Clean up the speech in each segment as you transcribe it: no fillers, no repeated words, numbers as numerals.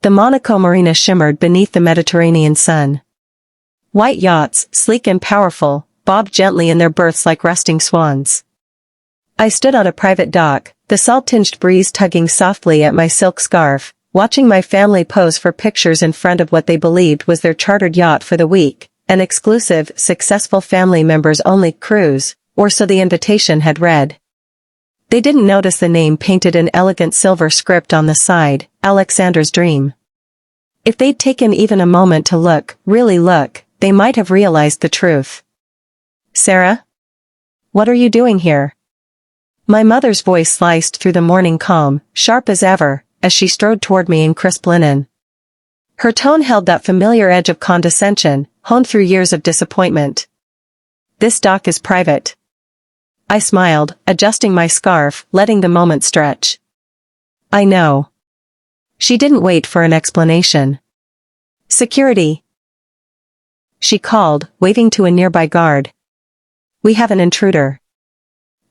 The Monaco marina shimmered beneath the Mediterranean sun. White yachts, sleek and powerful, bobbed gently in their berths like resting swans. I stood on a private dock, the salt-tinged breeze tugging softly at my silk scarf, watching my family pose for pictures in front of what they believed was their chartered yacht for the week, an exclusive, successful family members-only cruise, or so the invitation had read. They didn't notice the name painted in elegant silver script on the side, Alexander's Dream. If they'd taken even a moment to look, really look, they might have realized the truth. "Sarah? What are you doing here?" My mother's voice sliced through the morning calm, sharp as ever, as she strode toward me in crisp linen. Her tone held that familiar edge of condescension, honed through years of disappointment. "This dock is private." I smiled, adjusting my scarf, letting the moment stretch. "I know." She didn't wait for an explanation. "Security," she called, waving to a nearby guard. "We have an intruder."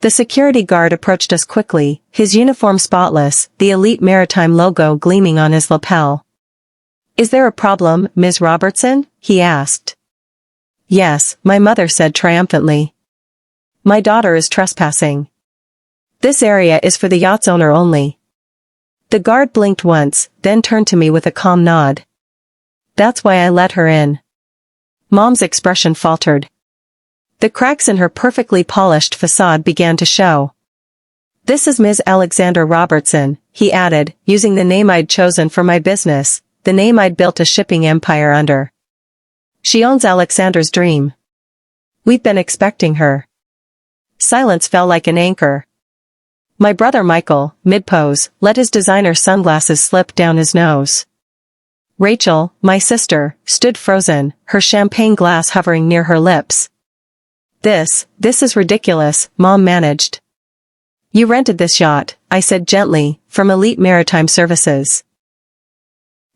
The security guard approached us quickly, his uniform spotless, the elite maritime logo gleaming on his lapel. "Is there a problem, Ms. Robertson?" he asked. "Yes," my mother said triumphantly. "My daughter is trespassing. This area is for the yacht's owner only." The guard blinked once, then turned to me with a calm nod. "That's why I let her in." Mom's expression faltered. The cracks in her perfectly polished facade began to show. "This is Ms. Alexander Robertson," he added, using the name I'd chosen for my business, the name I'd built a shipping empire under. "She owns Alexander's Dream. We've been expecting her." Silence fell like an anchor. My brother Michael, mid-pose, let his designer sunglasses slip down his nose. Rachel, my sister, stood frozen, her champagne glass hovering near her lips. This is ridiculous," Mom managed. "You rented this yacht," I said gently, "from Elite Maritime Services.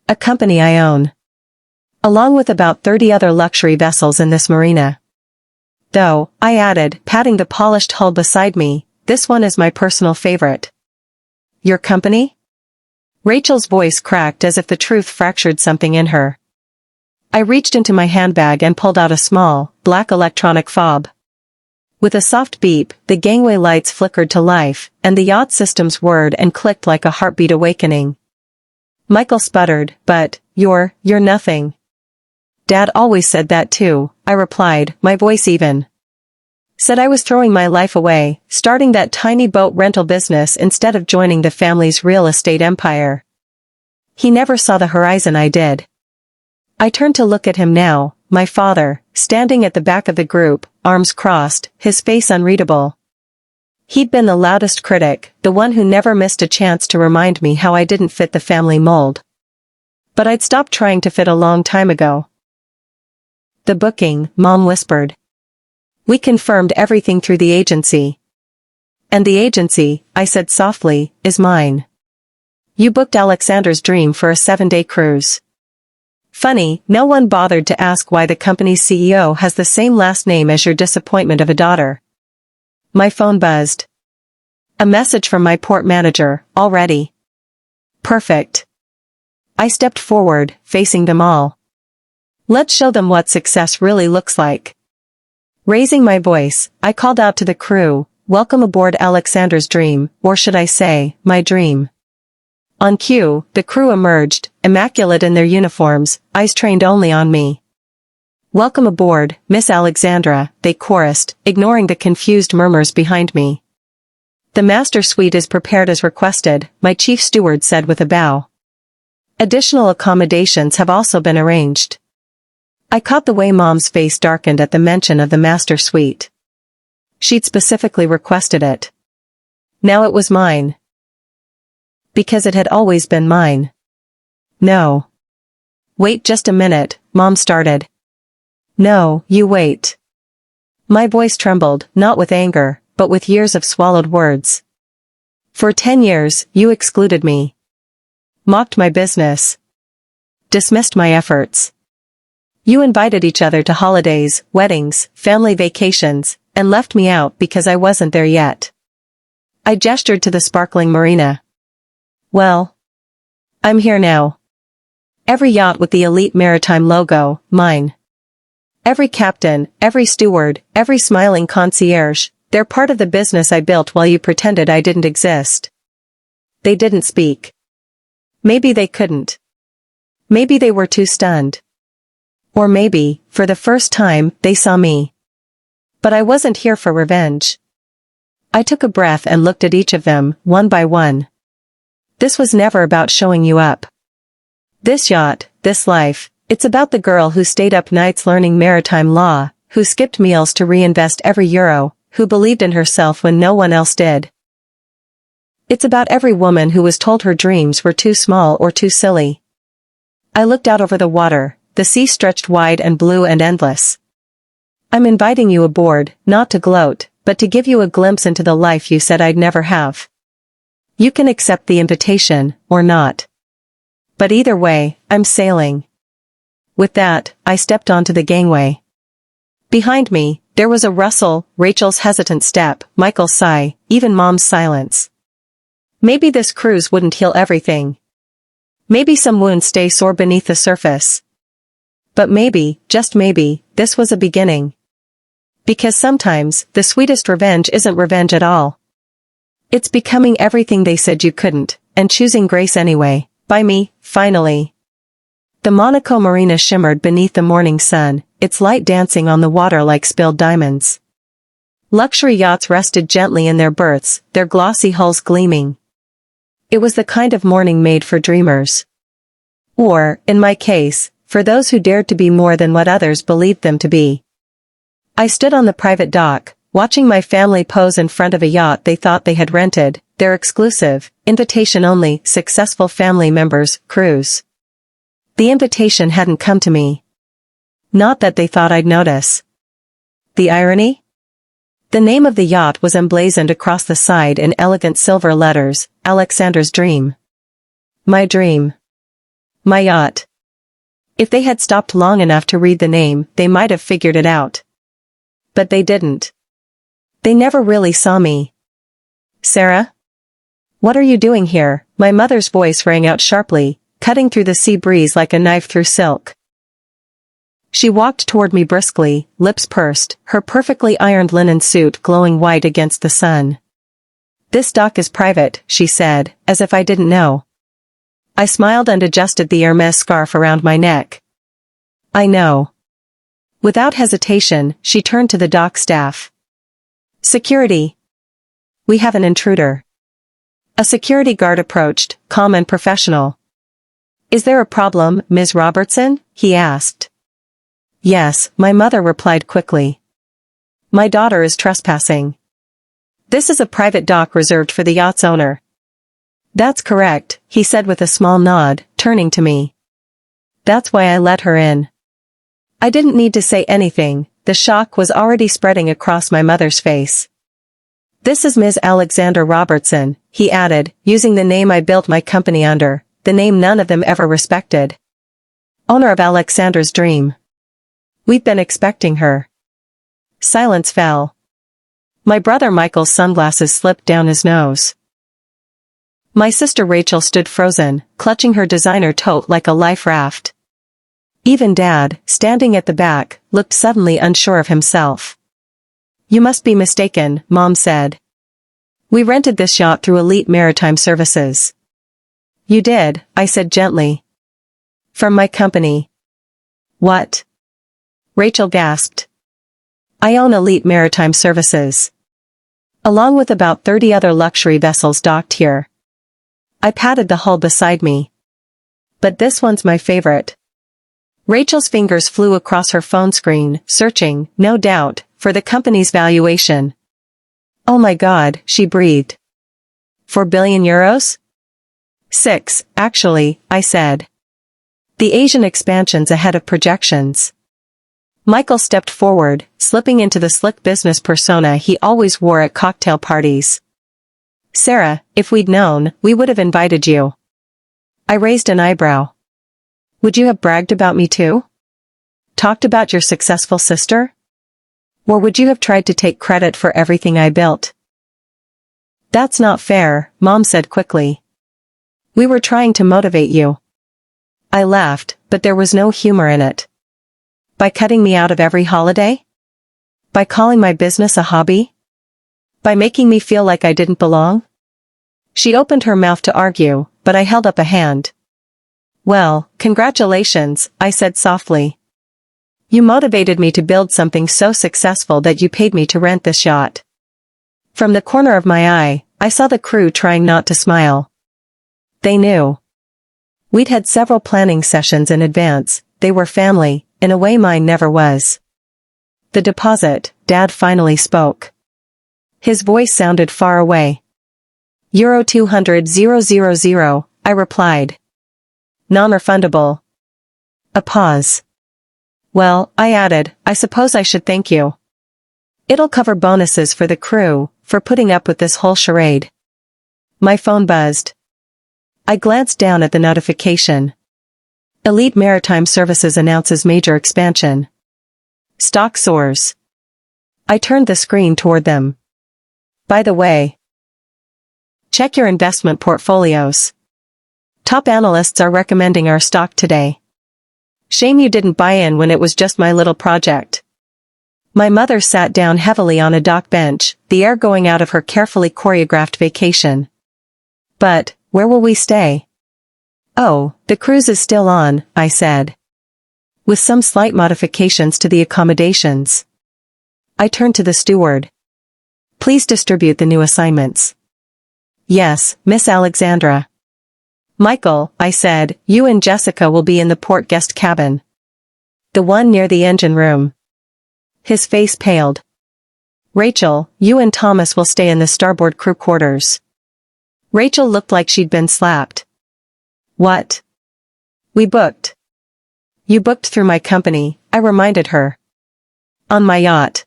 A company I own. Along with about 30 other luxury vessels in this marina. Though," I added, patting the polished hull beside me, "this one is my personal favorite." "Your company?" Rachel's voice cracked as if the truth fractured something in her. I reached into my handbag and pulled out a small, black electronic fob. With a soft beep, the gangway lights flickered to life, and the yacht systems whirred and clicked like a heartbeat awakening. Michael sputtered, "But, you're nothing." "Dad always said that too," I replied, my voice even. "Said I was throwing my life away, starting that tiny boat rental business instead of joining the family's real estate empire. He never saw the horizon I did." I turned to look at him now, my father, standing at the back of the group, arms crossed, his face unreadable. He'd been the loudest critic, the one who never missed a chance to remind me how I didn't fit the family mold. But I'd stopped trying to fit a long time ago. "The booking," Mom whispered. "We confirmed everything through the agency." "And the agency," I said softly, "is mine. You booked Alexander's Dream for a 7-day cruise." Funny, no one bothered to ask why the company's CEO has the same last name as your disappointment of a daughter. My phone buzzed. A message from my port manager, "Already." Perfect. I stepped forward, facing them all. Let's show them what success really looks like. Raising my voice, I called out to the crew, "Welcome aboard Alexander's Dream, or should I say, my dream." On cue, the crew emerged, immaculate in their uniforms, eyes trained only on me. "Welcome aboard, Miss Alexandra," they chorused, ignoring the confused murmurs behind me. "The master suite is prepared as requested," my chief steward said with a bow. "Additional accommodations have also been arranged." I caught the way Mom's face darkened at the mention of the master suite. She'd specifically requested it. Now it was mine. Because it had always been mine. "No. Wait just a minute," Mom started. "No, you wait." My voice trembled, not with anger, but with years of swallowed words. "For 10 years, you excluded me. Mocked my business. Dismissed my efforts. You invited each other to holidays, weddings, family vacations, and left me out because I wasn't there yet." I gestured to the sparkling marina. "Well, I'm here now. Every yacht with the elite maritime logo, mine. Every captain, every steward, every smiling concierge, they're part of the business I built while you pretended I didn't exist. They didn't speak. Maybe they couldn't. Maybe they were too stunned. Or maybe, for the first time, they saw me. But I wasn't here for revenge. I took a breath and looked at each of them, one by one. This was never about showing you up. This yacht, this life, it's about the girl who stayed up nights learning maritime law, who skipped meals to reinvest every euro, who believed in herself when no one else did. It's about every woman who was told her dreams were too small or too silly. I looked out over the water, the sea stretched wide and blue and endless. I'm inviting you aboard, not to gloat, but to give you a glimpse into the life you said I'd never have. You can accept the invitation, or not. But either way, I'm sailing. With that, I stepped onto the gangway. Behind me, there was a rustle, Rachel's hesitant step, Michael's sigh, even Mom's silence. Maybe this cruise wouldn't heal everything. Maybe some wounds stay sore beneath the surface. But maybe, just maybe, this was a beginning. Because sometimes, the sweetest revenge isn't revenge at all. It's becoming everything they said you couldn't, and choosing grace anyway, by me, finally. The Monaco marina shimmered beneath the morning sun, its light dancing on the water like spilled diamonds. Luxury yachts rested gently in their berths, their glossy hulls gleaming. It was the kind of morning made for dreamers. Or, in my case, for those who dared to be more than what others believed them to be. I stood on the private dock, watching my family pose in front of a yacht they thought they had rented, their exclusive, invitation-only, successful family members, cruise. The invitation hadn't come to me. Not that they thought I'd notice. The irony? The name of the yacht was emblazoned across the side in elegant silver letters, Alexander's Dream. My dream. My yacht. If they had stopped long enough to read the name, they might have figured it out. But they didn't. They never really saw me. Sarah? What are you doing here? My mother's voice rang out sharply, cutting through the sea breeze like a knife through silk. She walked toward me briskly, lips pursed, her perfectly ironed linen suit glowing white against the sun. This dock is private, she said, as if I didn't know. I smiled and adjusted the Hermes scarf around my neck. I know. Without hesitation, she turned to the dock staff. Security. We have an intruder. A security guard approached, calm and professional. Is there a problem, Ms. Robertson? He asked. Yes, my mother replied quickly. My daughter is trespassing. This is a private dock reserved for the yacht's owner. That's correct, he said with a small nod, turning to me. That's why I let her in. I didn't need to say anything, the shock was already spreading across my mother's face. This is Ms. Alexander Robertson, he added, using the name I built my company under, the name none of them ever respected. Owner of Alexander's Dream. We've been expecting her. Silence fell. My brother Michael's sunglasses slipped down his nose. My sister Rachel stood frozen, clutching her designer tote like a life raft. Even Dad, standing at the back, looked suddenly unsure of himself. You must be mistaken, Mom said. We rented this yacht through Elite Maritime Services. You did, I said gently. From my company. What? Rachel gasped. I own Elite Maritime Services. Along with about 30 other luxury vessels docked here. I patted the hull beside me. But this one's my favorite. Rachel's fingers flew across her phone screen, searching, no doubt, for the company's valuation. Oh my God, she breathed. 4 billion euros? 6, actually, I said. The Asian expansion's ahead of projections. Michael stepped forward, slipping into the slick business persona he always wore at cocktail parties. Sarah, if we'd known, we would have invited you. I raised an eyebrow. Would you have bragged about me too? Talked about your successful sister? Or would you have tried to take credit for everything I built? That's not fair, Mom said quickly. We were trying to motivate you. I laughed, but there was no humor in it. By cutting me out of every holiday? By calling my business a hobby? By making me feel like I didn't belong? She opened her mouth to argue, but I held up a hand. Well, congratulations, I said softly. You motivated me to build something so successful that you paid me to rent this yacht. From the corner of my eye, I saw the crew trying not to smile. They knew. We'd had several planning sessions in advance, they were family, in a way mine never was. The deposit, Dad finally spoke. His voice sounded far away. Euro 200,000, I replied. Non-refundable. A pause. Well, I added, I suppose I should thank you. It'll cover bonuses for the crew, for putting up with this whole charade. My phone buzzed. I glanced down at the notification. Elite Maritime Services announces major expansion. Stock soars. I turned the screen toward them. By the way, check your investment portfolios. Top analysts are recommending our stock today. Shame you didn't buy in when it was just my little project. My mother sat down heavily on a dock bench, the air going out of her carefully choreographed vacation. But, where will we stay? Oh, the cruise is still on, I said. With some slight modifications to the accommodations. I turned to the steward. Please distribute the new assignments. Yes, Miss Alexandra. Michael, I said, you and Jessica will be in the port guest cabin. The one near the engine room. His face paled. Rachel, you and Thomas will stay in the starboard crew quarters. Rachel looked like she'd been slapped. What? We booked. You booked through my company, I reminded her. On my yacht.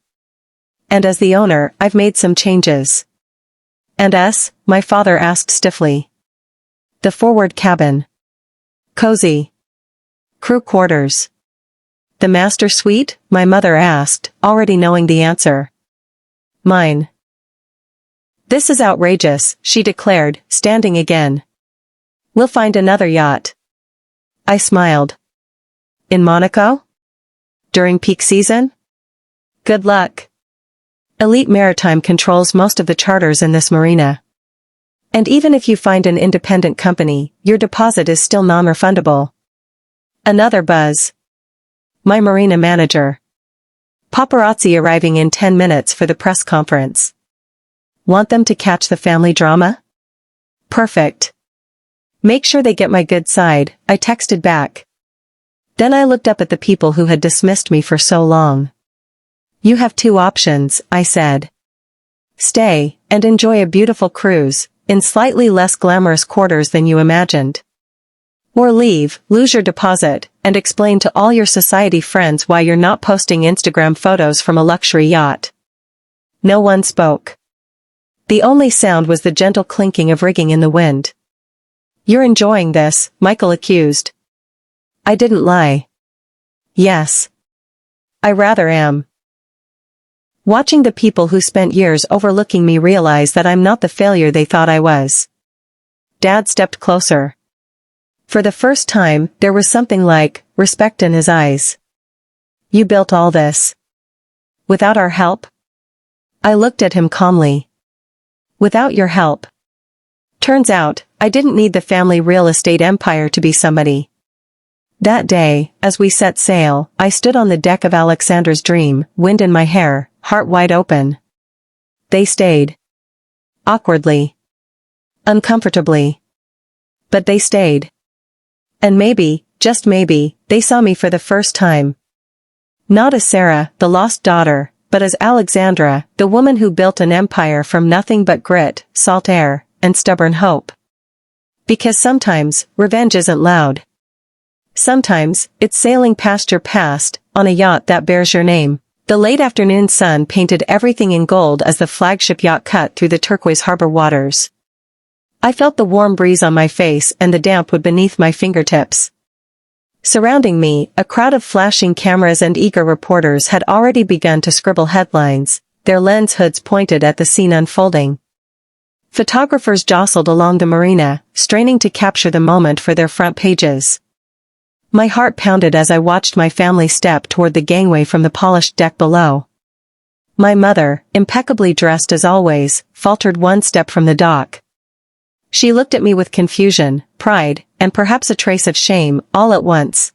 And as the owner, I've made some changes. And us? My father asked stiffly. The forward cabin. Cozy. Crew quarters. The master suite? My mother asked, already knowing the answer. Mine. This is outrageous, she declared, standing again. We'll find another yacht. I smiled. In Monaco? During peak season? Good luck. Elite Maritime controls most of the charters in this marina. And even if you find an independent company, your deposit is still non-refundable. Another buzz. My marina manager. Paparazzi arriving in 10 minutes for the press conference. Want them to catch the family drama? Perfect. Make sure they get my good side, I texted back. Then I looked up at the people who had dismissed me for so long. You have two options, I said. Stay, and enjoy a beautiful cruise, in slightly less glamorous quarters than you imagined. Or leave, lose your deposit, and explain to all your society friends why you're not posting Instagram photos from a luxury yacht. No one spoke. The only sound was the gentle clinking of rigging in the wind. You're enjoying this, Michael accused. I didn't lie. Yes. I rather am. Watching the people who spent years overlooking me realize that I'm not the failure they thought I was. Dad stepped closer. For the first time, there was something like respect in his eyes. You built all this. Without our help? I looked at him calmly. Without your help. Turns out, I didn't need the family real estate empire to be somebody. That day, as we set sail, I stood on the deck of Alexandra's Dream, wind in my hair, heart wide open. They stayed. Awkwardly. Uncomfortably. But they stayed. And maybe, just maybe, they saw me for the first time. Not as Sarah, the lost daughter, but as Alexandra, the woman who built an empire from nothing but grit, salt air, and stubborn hope. Because sometimes, revenge isn't loud. Sometimes, it's sailing past your past, on a yacht that bears your name. The late afternoon sun painted everything in gold as the flagship yacht cut through the turquoise harbor waters. I felt the warm breeze on my face and the damp wood beneath my fingertips. Surrounding me, a crowd of flashing cameras and eager reporters had already begun to scribble headlines, their lens hoods pointed at the scene unfolding. Photographers jostled along the marina, straining to capture the moment for their front pages. My heart pounded as I watched my family step toward the gangway from the polished deck below. My mother, impeccably dressed as always, faltered one step from the dock. She looked at me with confusion, pride, and perhaps a trace of shame, all at once.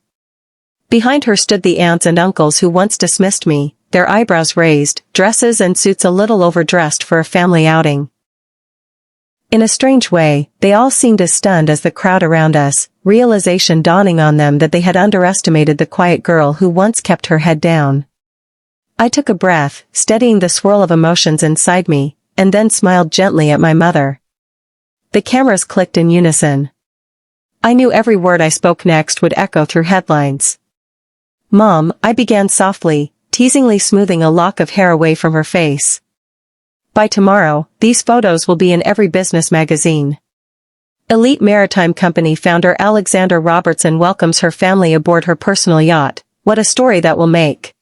Behind her stood the aunts and uncles who once dismissed me, their eyebrows raised, dresses and suits a little overdressed for a family outing. In a strange way, they all seemed as stunned as the crowd around us, realization dawning on them that they had underestimated the quiet girl who once kept her head down. I took a breath, steadying the swirl of emotions inside me, and then smiled gently at my mother. The cameras clicked in unison. I knew every word I spoke next would echo through headlines. "Mom," I began softly, teasingly smoothing a lock of hair away from her face. "By tomorrow, these photos will be in every business magazine. Elite Maritime Company founder Alexandra Robertson welcomes her family aboard her personal yacht. What a story that will make."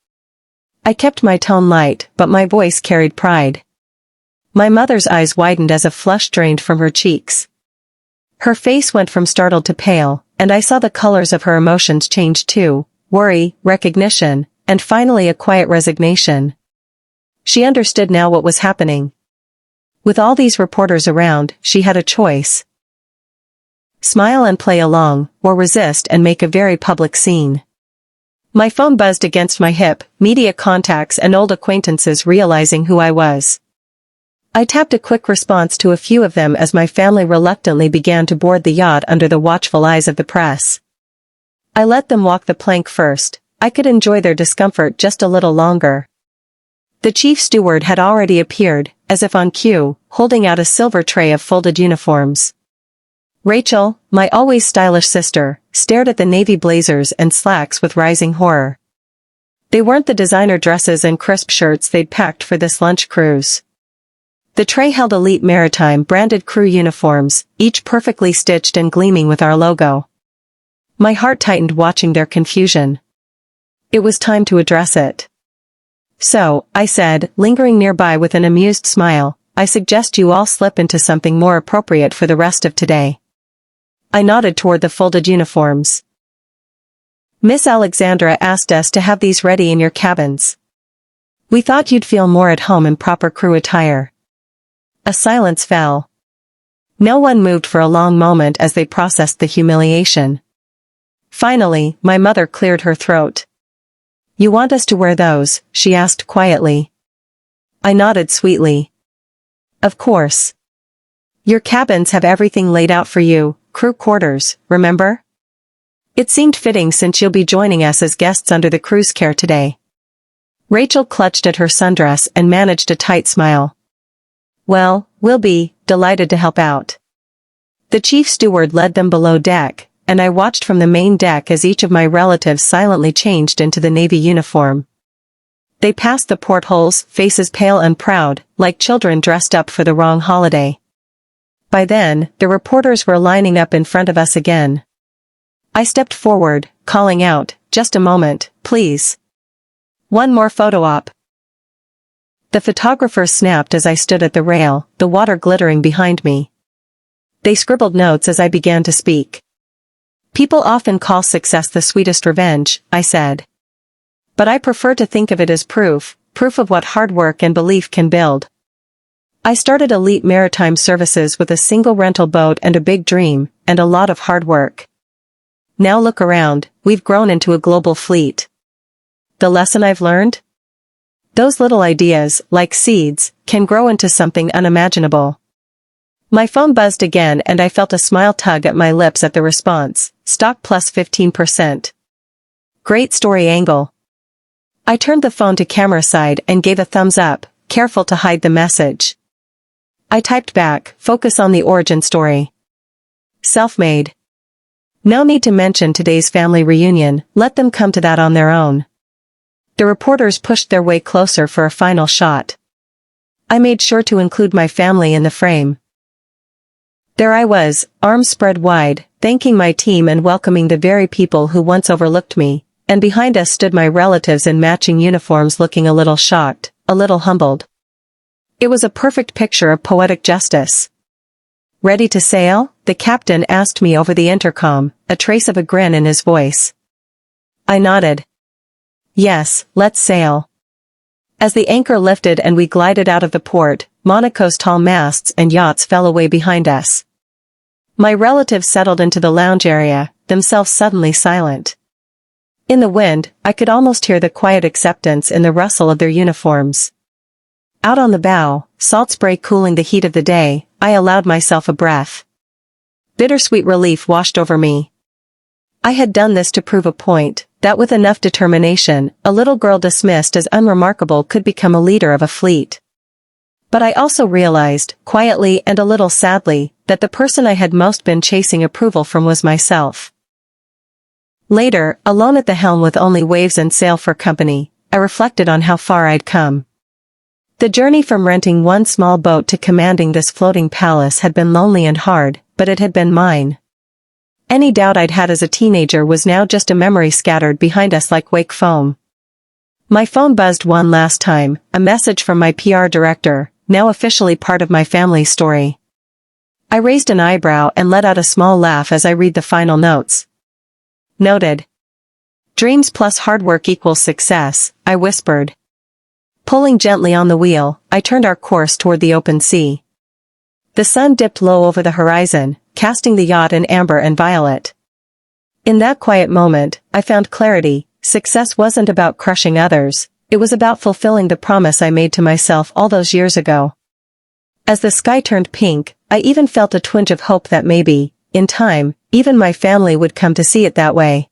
I kept my tone light, but my voice carried pride. My mother's eyes widened as a flush drained from her cheeks. Her face went from startled to pale, and I saw the colors of her emotions change too: worry, recognition, and finally a quiet resignation. She understood now what was happening. With all these reporters around, she had a choice. Smile and play along, or resist and make a very public scene. My phone buzzed against my hip, media contacts and old acquaintances realizing who I was. I tapped a quick response to a few of them as my family reluctantly began to board the yacht under the watchful eyes of the press. I let them walk the plank first. I could enjoy their discomfort just a little longer. The chief steward had already appeared, as if on cue, holding out a silver tray of folded uniforms. Rachel, my always stylish sister, stared at the navy blazers and slacks with rising horror. They weren't the designer dresses and crisp shirts they'd packed for this lunch cruise. The tray held Elite Maritime branded crew uniforms, each perfectly stitched and gleaming with our logo. My heart tightened watching their confusion. It was time to address it. "So," I said, lingering nearby with an amused smile, "I suggest you all slip into something more appropriate for the rest of today." I nodded toward the folded uniforms. "Miss Alexandra asked us to have these ready in your cabins. We thought you'd feel more at home in proper crew attire." A silence fell. No one moved for a long moment as they processed the humiliation. Finally, my mother cleared her throat. "You want us to wear those?" she asked quietly. I nodded sweetly. "Of course. Your cabins have everything laid out for you, crew quarters, remember? It seemed fitting since you'll be joining us as guests under the cruise care today." Rachel clutched at her sundress and managed a tight smile. "Well, we'll be delighted to help out." The chief steward led them below deck, and I watched from the main deck as each of my relatives silently changed into the navy uniform. They passed the portholes, faces pale and proud, like children dressed up for the wrong holiday. By then, the reporters were lining up in front of us again. I stepped forward, calling out, "Just a moment, please. One more photo op." The photographers snapped as I stood at the rail, the water glittering behind me. They scribbled notes as I began to speak. "People often call success the sweetest revenge," I said. "But I prefer to think of it as proof of what hard work and belief can build. I started Elite Maritime Services with a single rental boat and a big dream, and a lot of hard work. Now look around, we've grown into a global fleet. The lesson I've learned? Those little ideas, like seeds, can grow into something unimaginable." My phone buzzed again and I felt a smile tug at my lips at the response. "Stock plus 15%. Great story angle." I turned the phone to camera side and gave a thumbs up, careful to hide the message. I typed back, "Focus on the origin story. Self-made. No need to mention today's family reunion, let them come to that on their own." The reporters pushed their way closer for a final shot. I made sure to include my family in the frame. There I was, arms spread wide, thanking my team and welcoming the very people who once overlooked me, and behind us stood my relatives in matching uniforms looking a little shocked, a little humbled. It was a perfect picture of poetic justice. "Ready to sail?" the captain asked me over the intercom, a trace of a grin in his voice. I nodded. Yes, let's sail. As the anchor lifted and we glided out of the port, Monaco's tall masts and yachts fell away behind us. My relatives settled into the lounge area, themselves suddenly silent. In the wind, I could almost hear the quiet acceptance in the rustle of their uniforms. Out on the bow, salt spray cooling the heat of the day, I allowed myself a breath. Bittersweet relief washed over me. I had done this to prove a point, that with enough determination, a little girl dismissed as unremarkable could become a leader of a fleet. But I also realized, quietly and a little sadly, that the person I had most been chasing approval from was myself. Later, alone at the helm with only waves and sail for company, I reflected on how far I'd come. The journey from renting one small boat to commanding this floating palace had been lonely and hard, but it had been mine. Any doubt I'd had as a teenager was now just a memory scattered behind us like wake foam. My phone buzzed one last time, a message from my PR director, now officially part of my family's story. I raised an eyebrow and let out a small laugh as I read the final notes. Noted. Dreams plus hard work equals success, I whispered. Pulling gently on the wheel, I turned our course toward the open sea. The sun dipped low over the horizon, casting the yacht in amber and violet. In that quiet moment, I found clarity. Success wasn't about crushing others, it was about fulfilling the promise I made to myself all those years ago. As the sky turned pink, I even felt a twinge of hope that maybe, in time, even my family would come to see it that way.